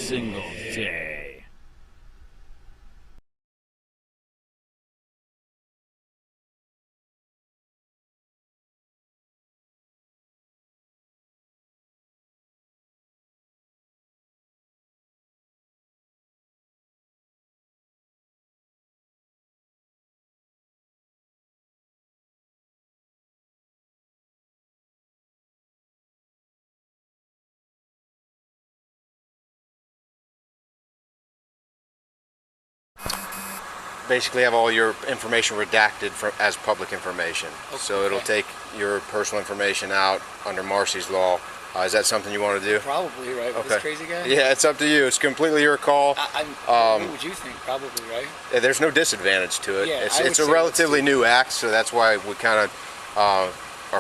single day. Basically have all your information redacted as public information. Okay. So it'll take your personal information out under Marcy's law. Is that something you want to do? Probably, right? With this crazy guy? Yeah, it's up to you. It's completely your call. What would you think? Probably, right? Yeah, there's no disadvantage to it. Yeah, it's a relatively new act, so that's why we kind of are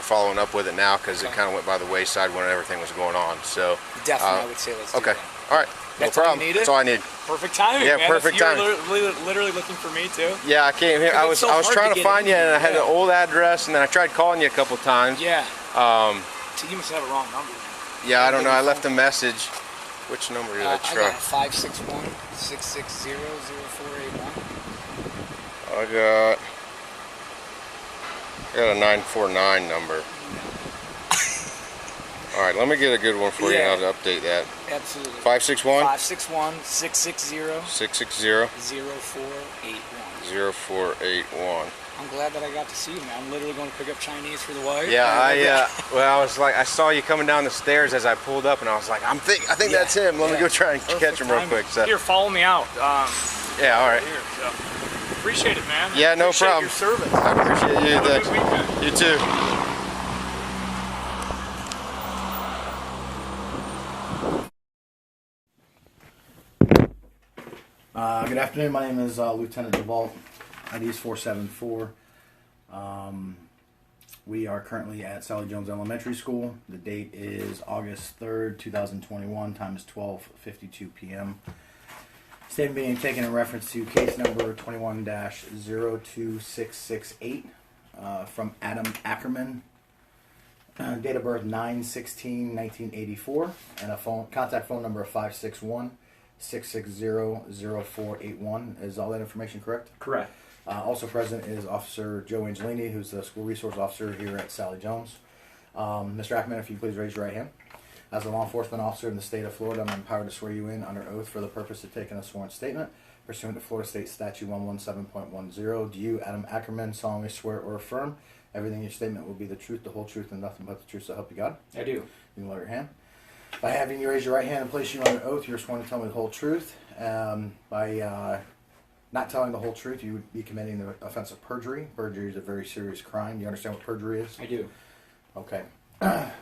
following up with it now, because it kind of went by the wayside when everything was going on. So definitely, I would say let's do that. All right. That's no problem. all you needed? That's all I need. Perfect timing. Yeah, man. perfect timing. You're literally looking for me too. Yeah, I came here. I was trying to find you, and I had an old address, and then I tried calling you a couple times. Yeah. So you must have a wrong number. Yeah, I don't know. I left a message. Which number did I try? I got 561-660-0481. I got a 949 number. All right, let me get a good one for you, and I'll update that. Absolutely. 561? 561-660. 660. 0481. 0481. I'm glad that I got to see you, man. I'm literally going to pick up Chinese for the wife. Yeah, well, I was like, I saw you coming down the stairs as I pulled up, and I was like, I think that's him. Let me go try and catch him real quick. So. Here, follow me out. Yeah, all right. Here, so. Appreciate it, man. Yeah, no problem. Your service. I appreciate you. Have a good weekend. You too. Good afternoon. My name is Lieutenant DeVault. ID is 474. We are currently at Sally Jones Elementary School. The date is August 3rd, 2021. Time is 12:52 p.m. Statement being taken in reference to case number 21-02668 from Adam Ackerman. Date of birth 9/16/1984, and a contact phone number of 561-660-0481. Is all that information correct? Correct. Also present is Officer Joe Angelini, who's the school resource officer here at Sally Jones. Mr. Ackerman, if you please raise your right hand. As a law enforcement officer in the state of Florida, I'm empowered to swear you in under oath for the purpose of taking a sworn statement pursuant to Florida State Statute 117.10. Do you, Adam Ackerman, solemnly swear or affirm everything in your statement will be the truth, the whole truth, and nothing but the truth, so help you God? I do. You can lower your hand. By having you raise your right hand and place you under oath, you're sworn to tell me the whole truth. By not telling the whole truth, you would be committing the offense of perjury. Perjury is a very serious crime. You understand what perjury is? I do. Okay. Back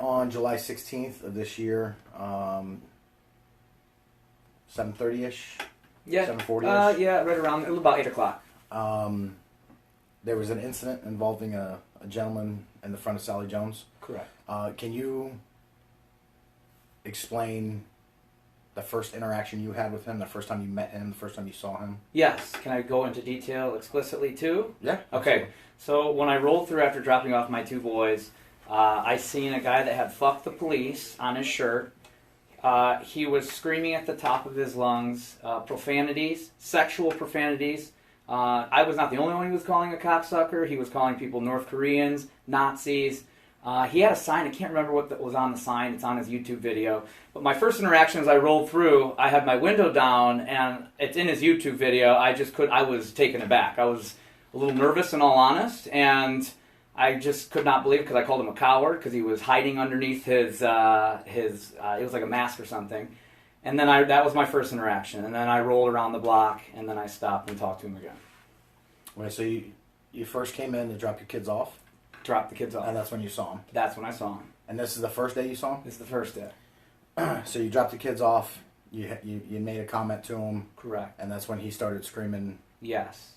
on July 16th of this year, 7:30ish? Yeah. 7:40ish? Yeah, right around, about 8 o'clock. There was an incident involving a gentleman in the front of Sally Jones. Correct. Can you explain the first interaction you had with him, the first time you met him, the first time you saw him? Yes. Can I go into detail explicitly too? Yeah. Okay. Absolutely. So when I rolled through after dropping off my two boys, I seen a guy that had "fuck the police" on his shirt. He was screaming at the top of his lungs, profanities, sexual profanities. I was not the only one he was calling a cocksucker. He was calling people North Koreans, Nazis. He had a sign. I can't remember what was on the sign. It's on his YouTube video. But my first interaction as I rolled through, I had my window down, and it's in his YouTube video. I was taken aback. I was a little nervous, in all honest, and I just could not believe it because I called him a coward because he was hiding underneath his it was like a mask or something. And then that was my first interaction. And then I rolled around the block, and then I stopped and talked to him again. Okay, so you first came in to drop your kids off? Dropped the kids off. And that's when you saw him? That's when I saw him. And this is the first day you saw him? This is the first day. So you dropped the kids off, you made a comment to him? Correct. And that's when he started screaming? Yes.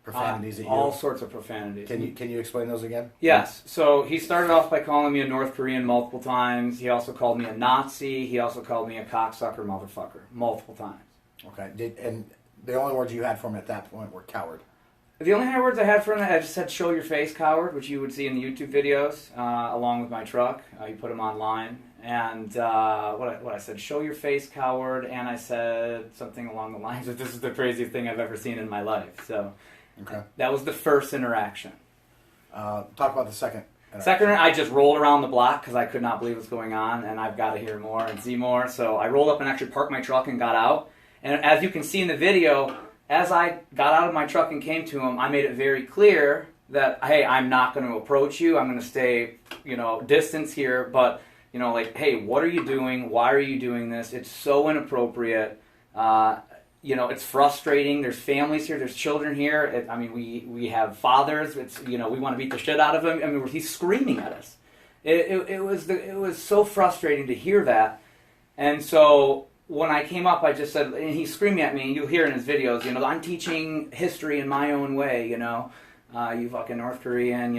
Profanities at you? All sorts of profanities. Can you explain those again? Yes. So he started off by calling me a North Korean multiple times. He also called me a Nazi. He also called me a cocksucker motherfucker multiple times. Okay. And the only words you had for him at that point were coward? The only words I had for him, I just said, "Show your face, coward," which you would see in the YouTube videos, along with my truck. You put them online. And what I said, "Show your face, coward," and I said something along the lines of, "This is the craziest thing I've ever seen in my life." So that was the first interaction. Talk about the second interaction. Second, I just rolled around the block because I could not believe what's going on, and I've got to hear more and see more. So I rolled up and actually parked my truck and got out. And as you can see in the video, as I got out of my truck and came to him, I made it very clear that, hey, I'm not going to approach you. I'm going to stay, distance here. But, like, hey, what are you doing? Why are you doing this? It's so inappropriate. It's frustrating. There's families here. There's children here. We have fathers. We want to beat the shit out of him. He's screaming at us. It was so frustrating to hear that. And so when I came up, I just said, and he's screaming at me, and you'll hear in his videos, I'm teaching history in my own way, you fucking North Korean,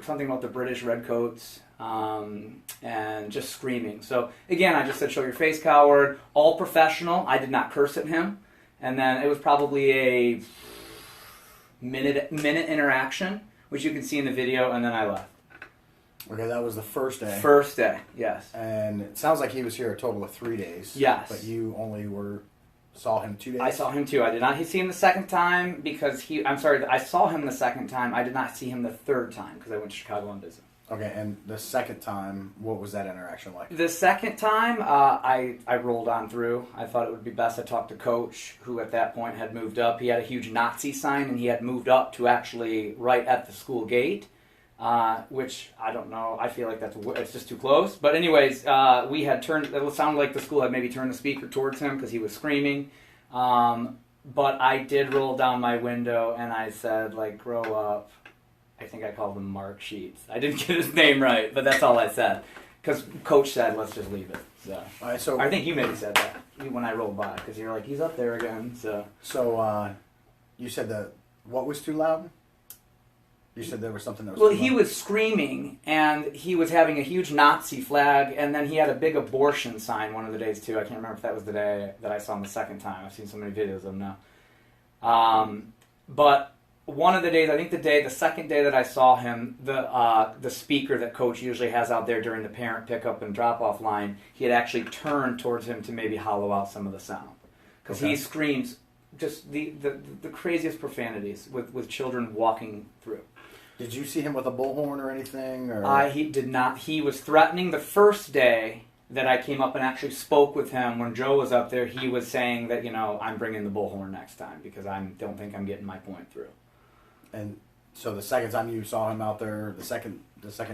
something about the British redcoats, and just screaming. So again, I just said, "Show your face, coward," all professional. I did not curse at him. And then it was probably a minute interaction, which you can see in the video, and then I left. Okay, that was the first day. First day, yes. And it sounds like he was here a total of 3 days. Yes. But you only saw him 2 days? I saw him 2. I did not see him the second time because I saw him the second time. I did not see him the third time because I went to Chicago on business. Okay, and the second time, what was that interaction like? The second time, I rolled on through. I thought it would be best I talked to Coach, who at that point had moved up. He had a huge Nazi sign, and he had moved up to actually right at the school gate, which I don't know. I feel like it's just too close. But anyways, we had turned. It sounded like the school had maybe turned the speaker towards him because he was screaming. But I did roll down my window, and I said, like, "Grow up." I think I called him Mark Sheets. I didn't get his name right, but that's all I said. Because Coach said, "Let's just leave it." So, all right, so I think you maybe said that when I rolled by, because you're like, "He's up there again." So you said that what was too loud? You said there was something that was Well, too he loud? was screaming, and he was having a huge Nazi flag, and then he had a big abortion sign one of the days, too. I can't remember if that was the day that I saw him the second time. I've seen so many videos of him now. But one of the days, I think the second day that I saw him, the speaker that Coach usually has out there during the parent pickup and drop-off line, he had actually turned towards him to maybe hollow out some of the sound. Because he screams just the craziest profanities with children walking through. Did you see him with a bullhorn or anything? Or? He did not. He was threatening the first day that I came up and actually spoke with him. When Joe was up there, he was saying that, I'm bringing the bullhorn next time because I don't think I'm getting my point through. And so the second time you saw him out there, the second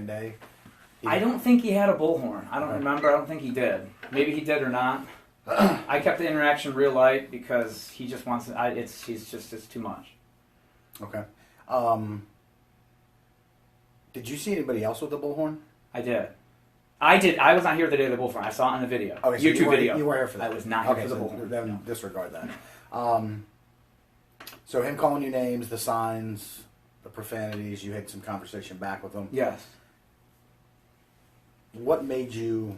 day? I don't think he had a bullhorn. I don't remember. I don't think he did. Maybe he did or not. I kept the interaction real light because he just wants to, it's too much. Okay. Did you see anybody else with a bullhorn? I did. I was not here the day of the bullhorn. I saw it in the video. Okay, so YouTube video. You were here for that. I was not here for the so bullhorn. Then disregard that. So him calling you names, the signs, the profanities, you had some conversation back with him. Yes. What made you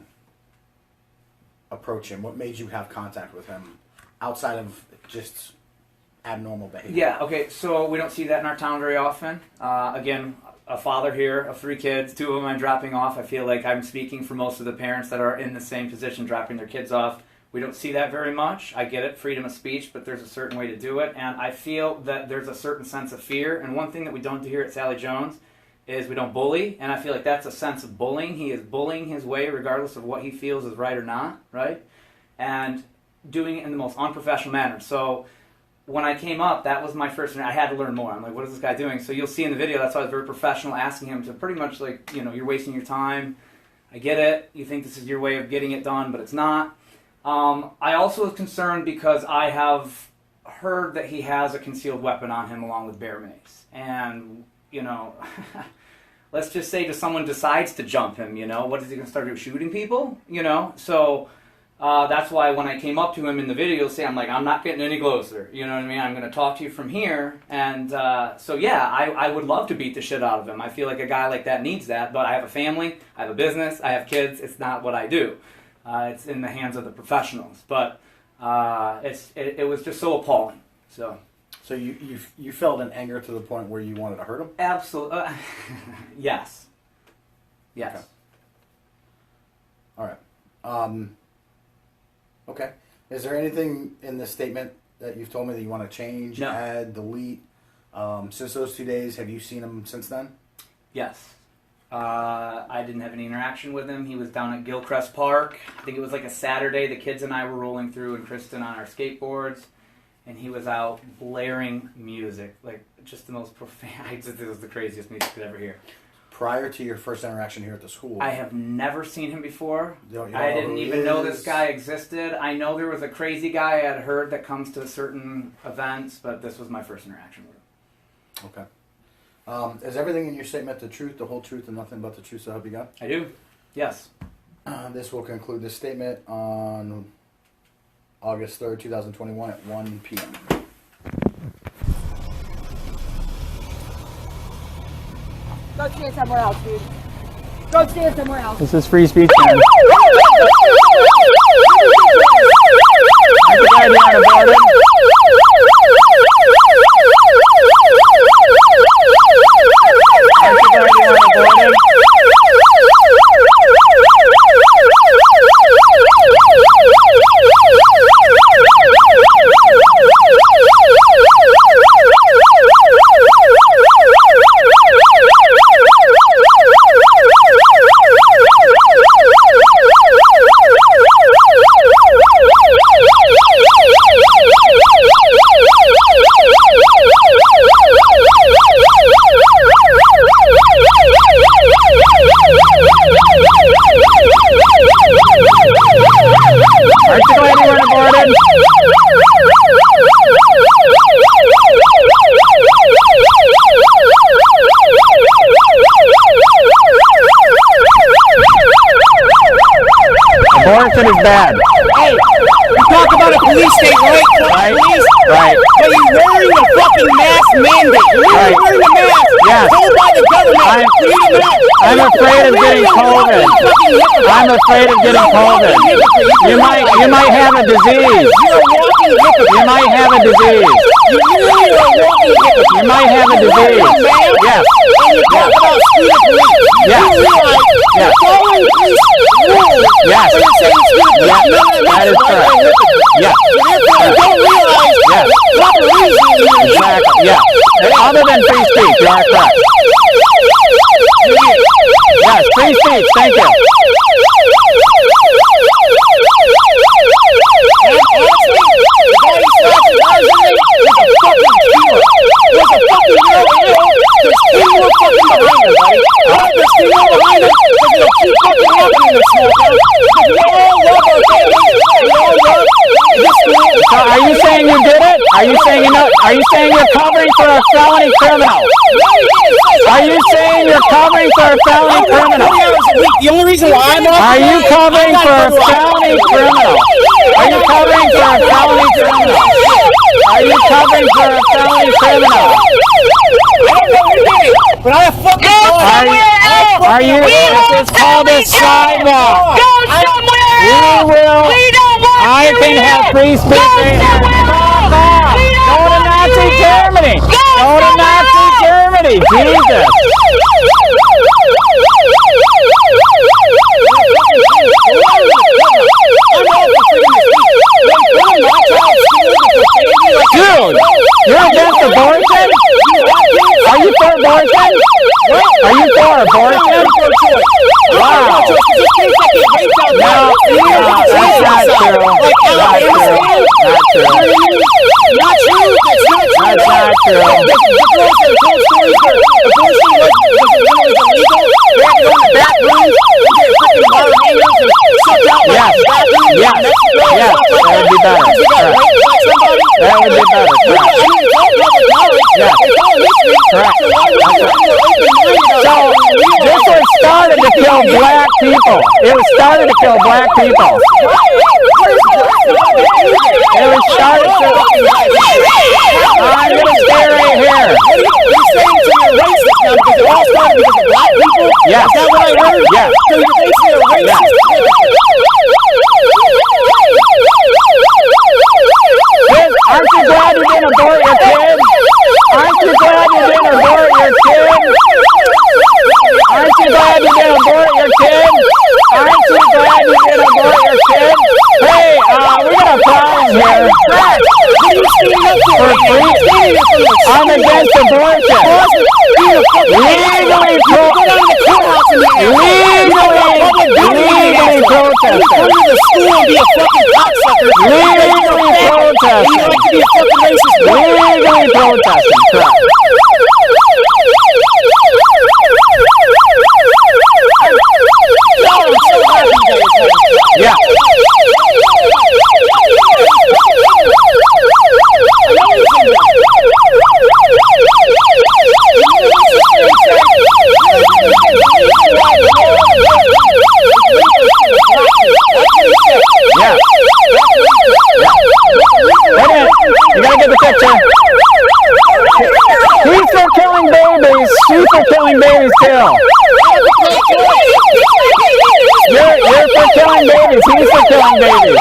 approach him? What made you have contact with him outside of just abnormal behavior? Yeah, okay, so we don't see that in our town very often. Again, a father here of 3 kids, 2 of them I'm dropping off. I feel like I'm speaking for most of the parents that are in the same position dropping their kids off. We don't see that very much. I get it, freedom of speech, but there's a certain way to do it. And I feel that there's a certain sense of fear. And one thing that we don't do here at Sally Jones is we don't bully. And I feel like that's a sense of bullying. He is bullying his way regardless of what he feels is right or not, right? And doing it in the most unprofessional manner. So when I came up, that was my first, I had to learn more. I'm like, what is this guy doing? So you'll see in the video, that's why I was very professional, asking him to pretty much like, you're wasting your time. I get it. You think this is your way of getting it done, but it's not. I also was concerned because I have heard that he has a concealed weapon on him along with bear mace. And, let's just say if someone decides to jump him, what is he going to start doing, shooting people? So that's why when I came up to him in the video, I'm like, I'm not getting any closer. You know what I mean? I'm going to talk to you from here. And so, yeah, I would love to beat the shit out of him. I feel like a guy like that needs that. But I have a family. I have a business. I have kids. It's not what I do. It's in the hands of the professionals. But it was just so appalling. So you felt an anger to the point where you wanted to hurt him? Absolutely. Yes. Yes. Okay. All right. Okay. Is there anything in this statement that you've told me that you want to change, No. add, delete? Since those 2 days, have you seen him since then? Yes. I didn't have any interaction with him. He was down at Gilchrist Park. I think it was like a Saturday. The kids and I were rolling through, and Kristen on our skateboards, and he was out blaring music, like just the most profane. It was the craziest music you could ever hear. Prior to your first interaction here at the school, I have never seen him before. You don't I know didn't who he even know is? this guy existed. I know there was a crazy guy I had heard that comes to certain events, but this was my first interaction with him. Okay. Is everything in your statement the truth, the whole truth, and nothing but the truth, so help you God? I do. Yes. This will conclude this statement on August 3rd, 2021 at 1 p.m. Go stand somewhere else, dude. Go stand somewhere else. This is free speech, man. Abortion is bad. Hey, you talk about a police state, right? Right. Police, Right. but you're wearing a fucking mask mandate. You're Right. wearing a mask Yes. told by the government. You need a mask. I'm afraid of getting COVID. I'm afraid of getting COVID. You might have a disease. You're a walking hypocrite. You might have a disease. You really are a walking hypocrite. You might have a disease. Yes. And you talk about screw the police. Yes. You realize Yes. you're following police rules. Yes. But you're saying screw the police. Yes. None of That is why you're a correct. hypocrite. Yes. So therefore, you don't realize Yes. the proper reasoning here. Exactly. Yes. And other than free speech, you are correct. Yes, free speech. Thank you. So are you saying you did it? Are you saying you know? Are you saying you're covering for a felony criminal? Are you saying you're covering for a felony criminal? The only reason why I'm off Are you covering for a felony criminal? Are you covering for a felony criminal? Are you covering for a felony criminal? But I have fucking Are you? This is called a sidewalk. Go somewhere We else. will. We don't want I you can here. have free speech. Go right here. somewhere else. Stop. We don't Go to want Nazi you here. Germany. Go Go to somewhere Nazi else. Germany. Jesus. Dude, you're against abortion? Are you for abortion? Are you for abortion? Wow. No, that's not true. Not true. Not true. That's not true. Yes. Yes. Yes. That would be better. Correct. That would be better. Correct. Yes. Correct. So this was started to kill black people. It was started to kill black people. It was started to. I'm gonna stay right here. You're saying to your racist now because it all started because of black people? Yes. Is that what I heard? Yes. So you're basically a racist. Aren't you glad you didn't abort your kids? abort your kid? Aren't you glad you didn't abort your kid? Hey, we got a problem here. For free, I'm against abortion. Legally protesting. Legally protesting. Legally protesting. Correct. Yeah. Yeah. Wait a minute. You gotta get the picture. He's for killing babies. She's for killing babies too. You're for killing babies. He's for killing babies.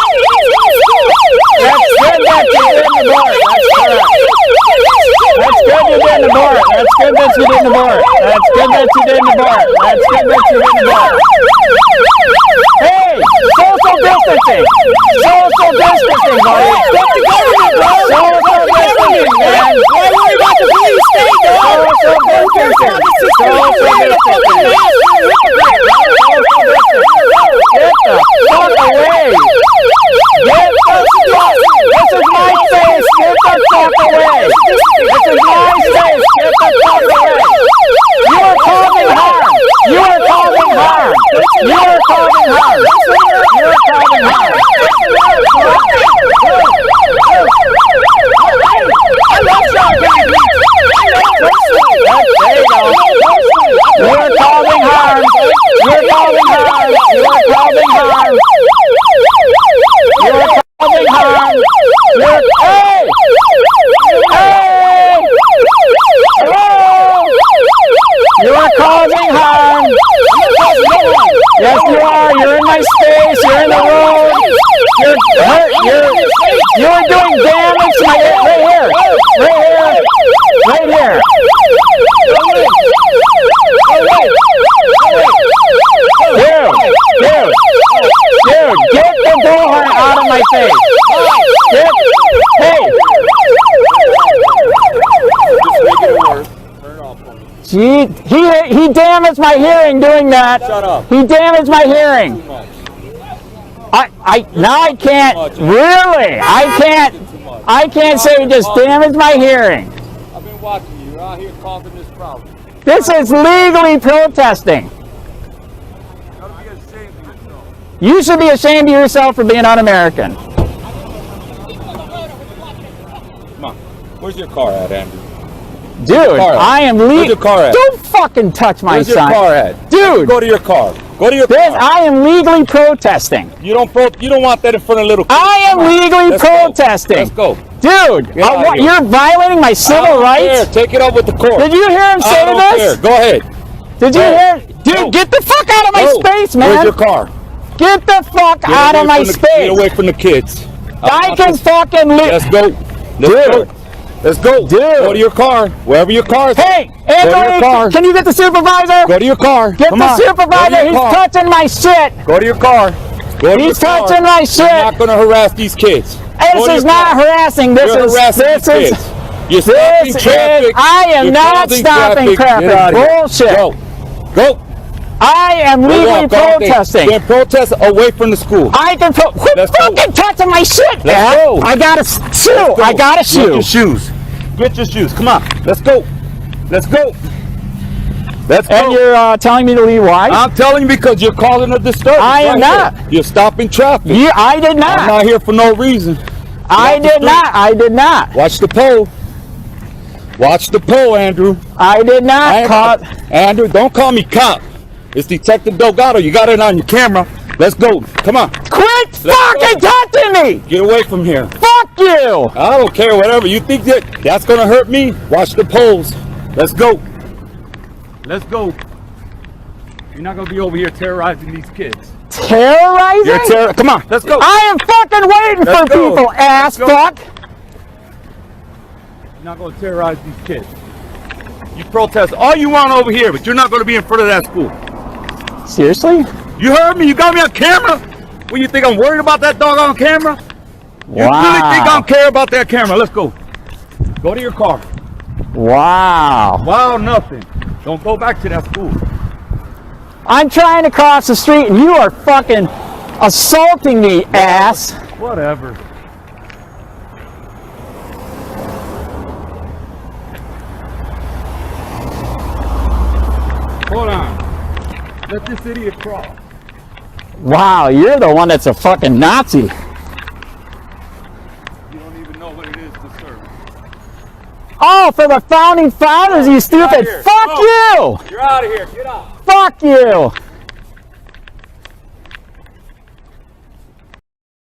That's good that you didn't abort. That's correct. That's good you didn't abort. That's good that you didn't abort. That's good that you didn't abort. That's good that you didn't abort. Hey, social distancing. Social distancing, buddy. Social distancing, man. Why worry about the police state, dog? Social distancing. Social distancing. Get the fuck away! Get the fuck! This is my space! Get the fuck away! This is my space! Get the fuck away! You are causing harm! You are causing harm! You are causing harm! You are causing harm! I love Sean Kennedy! There you go! You're causing harm! You're causing harm! You're causing harm! You're causing harm! You're... Hey! Hey! Hello! You're causing harm! Yes, you are! You're in my space! You're in the road! You're hurt! You're doing damage to my... Right here! Right here! Right here! Dude, get the bullhorn out of my face. Hey. He damaged my hearing doing that. Shut up. He damaged my hearing. Now I can't. Really? I can't say he just damaged my hearing. I've been watching you. You're out here causing this problem. This is legally protesting. You should be ashamed of yourself for being un-American. Come on. Where's your car at, Andrew? Dude, I am legally. Where's your car at? Don't fucking touch my Where's son. your car at? Dude. Go to your car. Go to your car. I am legally protesting. You don't want that in front of little kids. I am legally protesting. Let's go. Dude, you're violating my civil rights? Take it up with the court. Did you hear him say this? Go ahead. Did you hear? Dude, get the fuck out of my space, man. Where's your car? Get the fuck out of my space. Get away from the kids. I can fucking leave. Let's go. Let's go. Dude. Go to your car. Wherever your car is. Hey, Anthony, can you get the supervisor? Go to your car. Get the supervisor. He's touching my shit. Go to your car. He's touching my shit. You're not going to harass these kids. This is not harassing. This is harassing. You're stopping traffic. I am not stopping traffic. Bullshit. Go. I am legally protesting. Then protest away from the school. I can quit fucking touching my shit, man. Let's go. I gotta shoe. I gotta shoe. Get your shoes. Get your shoes. Come on. Let's go. Let's go. Let's go. And you're telling me to leave. Why? I'm telling you because you're causing a disturbance. I am not. You're stopping traffic. I did not. I'm not here for no reason. I did not. Watch the pole. Watch the pole, Andrew. I did not. Andrew, don't call me cop. It's Detective Delgado. You got it on your camera. Let's go. Come on. Quit fucking touching me. Get away from here. Fuck you. I don't care. Whatever. You think that's going to hurt me? Watch the poles. Let's go. Let's go. You're not going to be over here terrorizing these kids. Terrorizing? Come on. Let's go. I am fucking waiting for people, ass fuck. You're not going to terrorize these kids. You protest all you want over here, but you're not going to be in front of that school. Seriously? You heard me? You got me on camera? What, you think I'm worried about that dog on camera? You really think I care about that camera? Let's go. Go to your car. Wow. Wow, nothing. Don't go back to that school. I'm trying to cross the street and you are fucking assaulting me, ass. Whatever. Hold on. Let this idiot cross. Wow, you're the one that's a fucking Nazi. You don't even know what it is to serve. Oh, for the founding fathers, you stupid. here. Fuck Go. you. You're out of here. Get out. Fuck you.